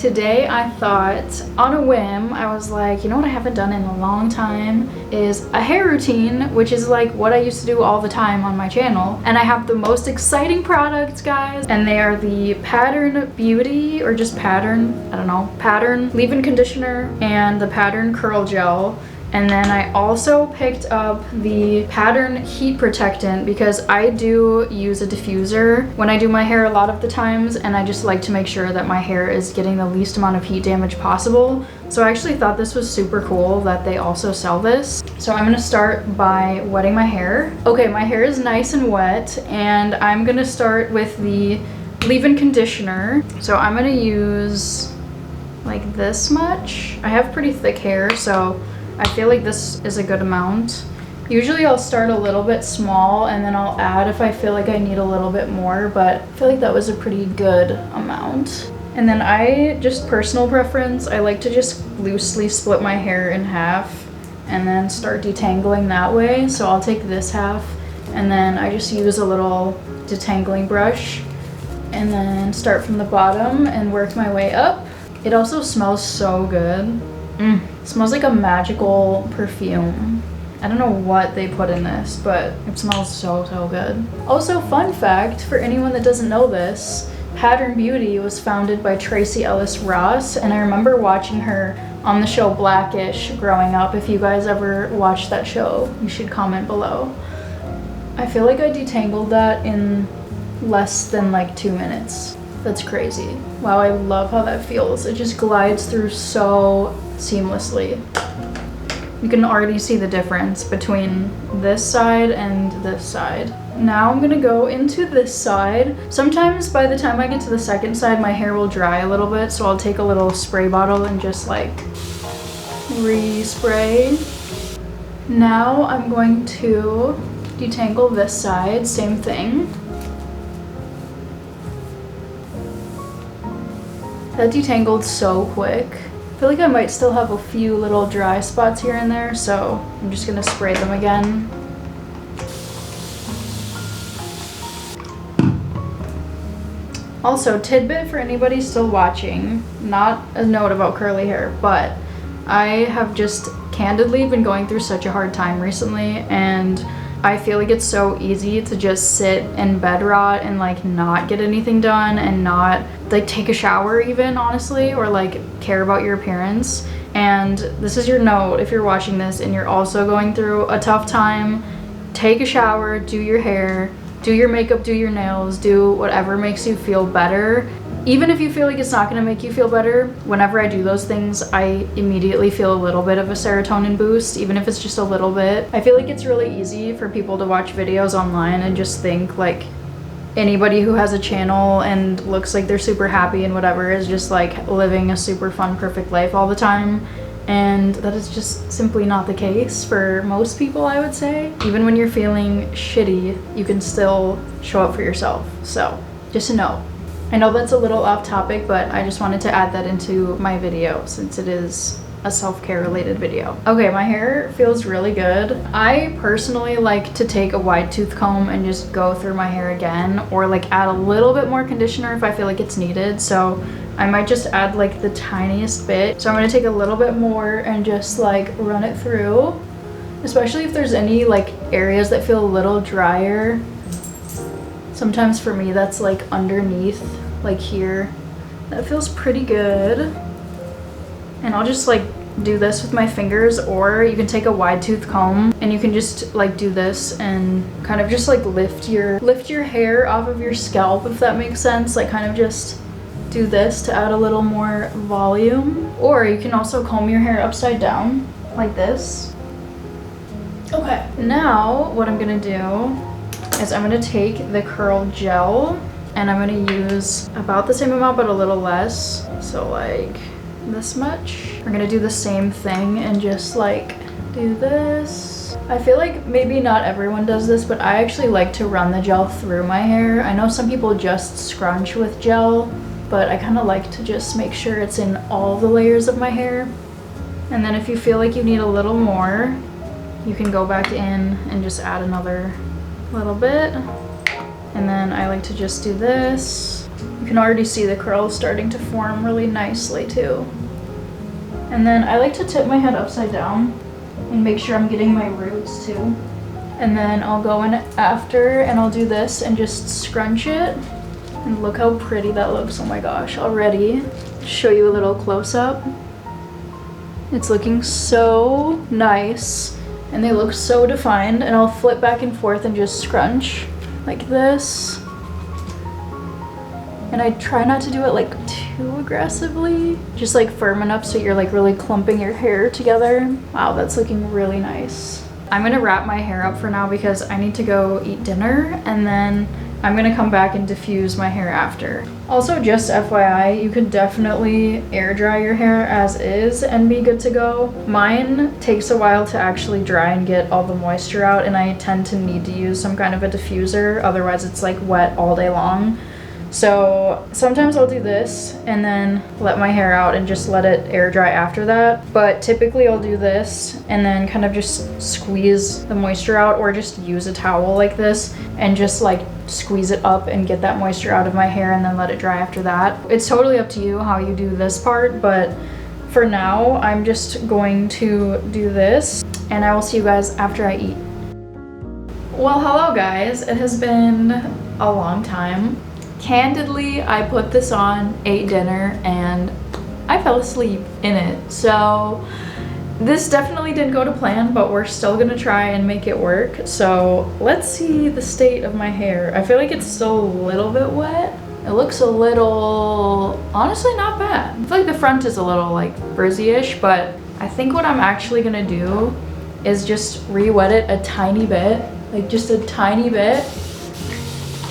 today I thought, on a whim, I was like, you know what I haven't done in a long time is a hair routine, which is like what I used to do all the time on my channel. And I have the most exciting products, guys, and they are the Pattern Beauty, or just Pattern, I don't know, Pattern leave-in conditioner and the Pattern curl gel. And then I also picked up the Pattern Heat Protectant because I do use a diffuser when I do my hair a lot of the times, and I just like to make sure that my hair is getting the least amount of heat damage possible. So I actually thought this was super cool that they also sell this. So I'm gonna start by wetting my hair. Okay, my hair is nice and wet, and I'm gonna start with the leave-in conditioner. So I'm gonna use like this much. I have pretty thick hair, so I feel like this is a good amount. Usually I'll start a little bit small and then I'll add if I feel like I need a little bit more, but I feel like that was a pretty good amount. And then I, just personal preference, I like to just loosely split my hair in half and then start detangling that way. So I'll take this half and then I just use a little detangling brush and then start from the bottom and work my way up. It also smells so good. It smells like a magical perfume. I don't know what they put in this, but it smells so good. Also, fun fact for anyone that doesn't know this, Pattern Beauty was founded by Tracee Ellis Ross, and I remember watching her on the show Blackish growing up. If you guys ever watched that show, you should comment below. I feel like I detangled that in less than like 2 minutes. That's crazy. Wow, I love how that feels. It just glides through so seamlessly. You can already see the difference between this side and this side. Now I'm gonna go into this side. Sometimes by the time I get to the second side, my hair will dry a little bit, so I'll take a little spray bottle and just like re-spray. Now I'm going to detangle this side, same thing. That detangled so quick. I feel like I might still have a few little dry spots here and there, so I'm just gonna spray them again. Also, tidbit for anybody still watching, not a note about curly hair, but I have just candidly been going through such a hard time recently, and I feel like it's so easy to just sit in bed rot and like not get anything done and not like take a shower even, honestly, or like care about your appearance. And this is your note if you're watching this and you're also going through a tough time. Take a shower, do your hair, do your makeup, do your nails, do whatever makes you feel better. Even if you feel like it's not gonna make you feel better, whenever I do those things, I immediately feel a little bit of a serotonin boost, even if it's just a little bit. I feel like it's really easy for people to watch videos online and just think like anybody who has a channel and looks like they're super happy and whatever is just like living a super fun, perfect life all the time. And that is just simply not the case for most people, I would say. Even when you're feeling shitty, you can still show up for yourself. So just a note. I know that's a little off topic, but I just wanted to add that into my video since it is a self-care related video. Okay, my hair feels really good. I personally like to take a wide tooth comb and just go through my hair again, or like add a little bit more conditioner if I feel like it's needed. So I might just add like the tiniest bit. So I'm gonna take a little bit more and just like run it through, especially if there's any like areas that feel a little drier. Sometimes for me that's like underneath, like here. That feels pretty good. And I'll just like do this with my fingers, or you can take a wide tooth comb and you can just like do this and kind of just like lift your hair off of your scalp, if that makes sense. Like kind of just do this to add a little more volume. Or you can also comb your hair upside down like this. Okay, now what I'm gonna do is I'm gonna take the curl gel and I'm gonna use about the same amount but a little less, so like this much. We're gonna do the same thing and just like do this. I feel like maybe not everyone does this, but I actually like to run the gel through my hair. I know some people just scrunch with gel, but I kind of like to just make sure it's in all the layers of my hair. And then if you feel like you need a little more, you can go back in and just add another little bit. And then I like to just do this You can already see the curls starting to form really nicely too. And then I like to tip my head upside down and make sure I'm getting my roots too. And then I'll go in after and I'll do this and just scrunch it. And look how pretty that looks, oh my gosh, already. Show you a little close up. It's looking so nice and they look so defined, and I'll flip back and forth and just scrunch like this. And I try not to do it like too aggressively, just like firm enough so you're like really clumping your hair together. Wow, that's looking really nice. I'm gonna wrap my hair up for now because I need to go eat dinner, and then I'm gonna come back and diffuse my hair after. Also, just FYI, you could definitely air dry your hair as is and be good to go. Mine takes a while to actually dry and get all the moisture out, and I tend to need to use some kind of a diffuser, otherwise it's like wet all day long. So sometimes I'll do this and then let my hair out and just let it air dry after that. But typically I'll do this and then kind of just squeeze the moisture out, or just use a towel like this and just like squeeze it up and get that moisture out of my hair and then let it dry after that. It's totally up to you how you do this part, but for now I'm just going to do this, and I will see you guys after I eat. Well, hello guys, it has been a long time. Candidly, I put this on, ate dinner, and I fell asleep in it. So this definitely didn't go to plan, but we're still gonna try and make it work. So let's see the state of my hair. I feel like it's still a little bit wet. It looks a little, honestly, not bad. I feel like the front is a little like frizzy-ish, but I think what I'm actually gonna do is just re-wet it a tiny bit, like just a tiny bit,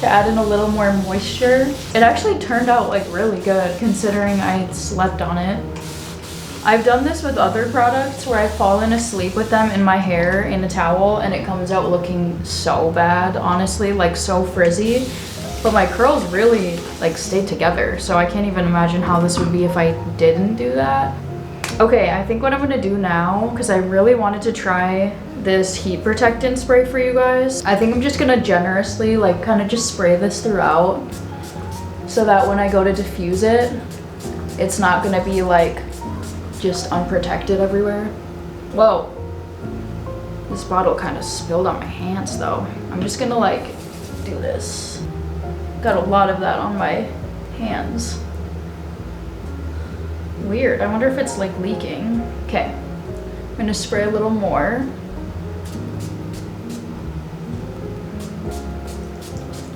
to add in a little more moisture. It actually turned out like really good considering I had slept on it. I've done this with other products where I've fallen asleep with them in my hair in a towel and it comes out looking so bad, honestly, like so frizzy. But my curls really like stayed together, so I can't even imagine how this would be if I didn't do that. Okay, I think what I'm gonna do now, because I really wanted to try this heat protectant spray for you guys, I think I'm just gonna generously like kind of just spray this throughout so that when I go to diffuse it, it's not gonna be like just unprotected everywhere. Whoa, this bottle kind of spilled on my hands though. I'm just gonna like do this. Got a lot of that on my hands. Weird, I wonder if it's like leaking. Okay, I'm gonna spray a little more.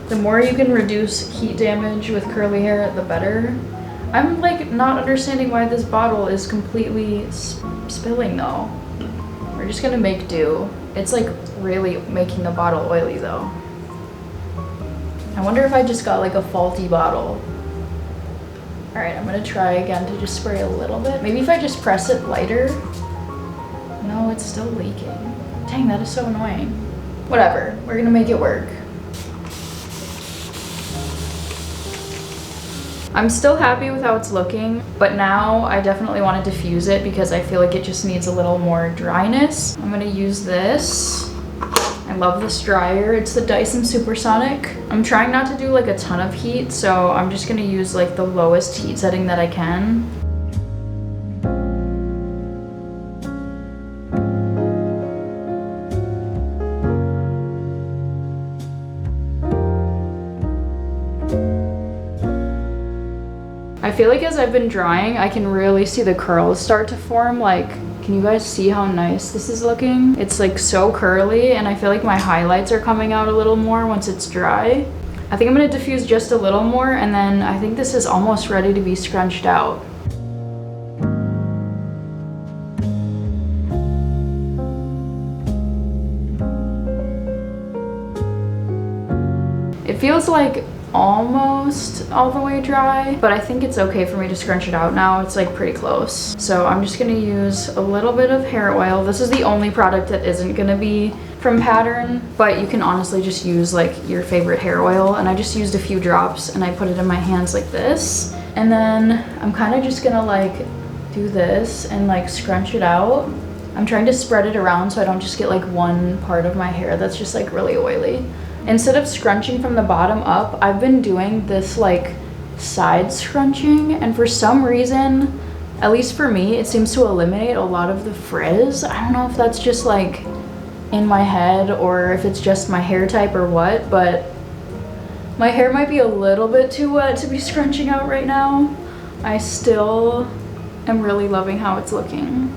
The more you can reduce heat damage with curly hair, the better. I'm like not understanding why this bottle is completely spilling though. We're just gonna make do. It's like really making the bottle oily though. I wonder if I just got like a faulty bottle. All right, I'm gonna try again to just spray a little bit. Maybe if I just press it lighter. No, it's still leaking. Dang, that is so annoying. Whatever, we're gonna make it work. I'm still happy with how it's looking, but now I definitely want to diffuse it because I feel like it just needs a little more dryness. I'm gonna use this. I love this dryer. It's the Dyson Supersonic. I'm trying not to do like a ton of heat, so I'm just gonna use like the lowest heat setting that I can. I feel like as I've been drying, I can really see the curls start to form. Like, can you guys see how nice this is looking? It's like so curly, and I feel like my highlights are coming out a little more once it's dry. I think I'm gonna diffuse just a little more, and then I think this is almost ready to be scrunched out. It feels like almost all the way dry, but I think it's okay for me to scrunch it out now. It's like pretty close. So I'm just gonna use a little bit of hair oil. This is the only product that isn't gonna be from Pattern, but you can honestly just use like your favorite hair oil, and I just used a few drops and I put it in my hands like this, and then I'm kind of just gonna like do this and like scrunch it out. I'm trying to spread it around so I don't just get like one part of my hair that's just like really oily. Instead of scrunching from the bottom up, I've been doing this like side scrunching, and for some reason, at least for me, it seems to eliminate a lot of the frizz. I don't know if that's just like in my head or if it's just my hair type or what, but my hair might be a little bit too wet to be scrunching out right now. I still am really loving how it's looking.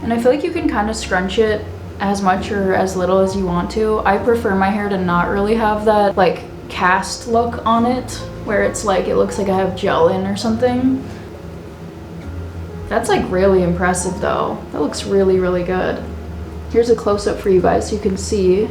And I feel like you can kind of scrunch it as much or as little as you want to. I prefer my hair to not really have that like cast look on it, where it's like it looks like I have gel in or something. That's like really impressive though. That looks really, really good. Here's a close-up for you guys so you can see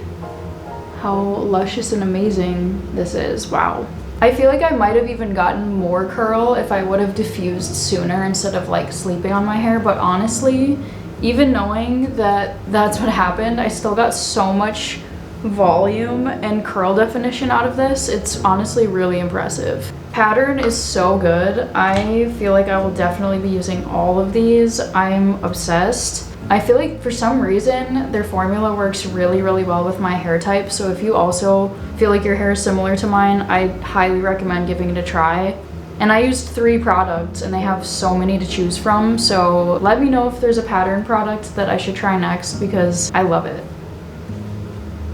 how luscious and amazing this is. Wow. I feel like I might have even gotten more curl if I would have diffused sooner instead of like sleeping on my hair, but honestly, even knowing that that's what happened, I still got so much volume and curl definition out of this. It's honestly really impressive. Pattern is so good. I feel like I will definitely be using all of these. I'm obsessed. I feel like for some reason their formula works really, really well with my hair type. So if you also feel like your hair is similar to mine, I highly recommend giving it a try. And I used 3 products and they have so many to choose from. So let me know if there's a pattern product that I should try next because I love it.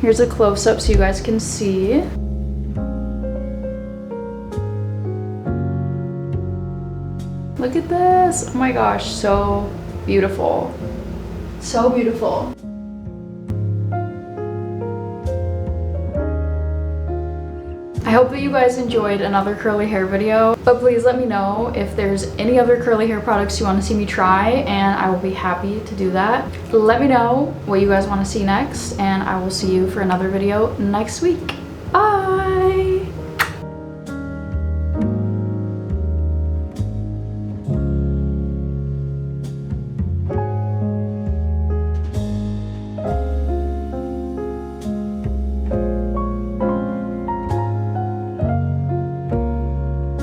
Here's a close-up so you guys can see. Look at this. Oh my gosh, so beautiful. So beautiful. I hope that you guys enjoyed another curly hair video, but please let me know if there's any other curly hair products you want to see me try, and I will be happy to do that. Let me know what you guys want to see next, and I will see you for another video next week. Bye!